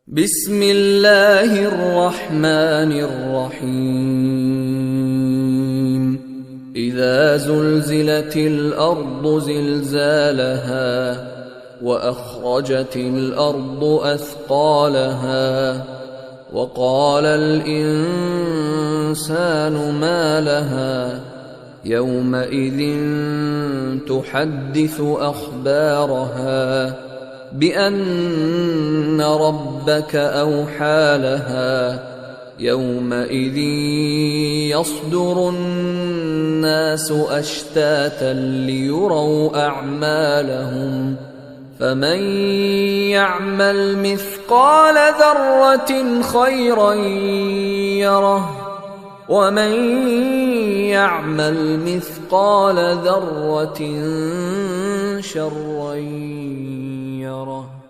بسم الله الرحمن الرحيم إذا زلزلت الأرض زلزالها وأخرجت الأرض أثقالها وقال الإنسان ما لها يومئذ تحدث أخبارها بأن ربك أوحى لها يومئذ يصدر الناس أشتاتا ليروا أعمالهم فمن يعمل مثقال ذرة خيرا يره ومن يعمل مثقال ذرة شرا يره.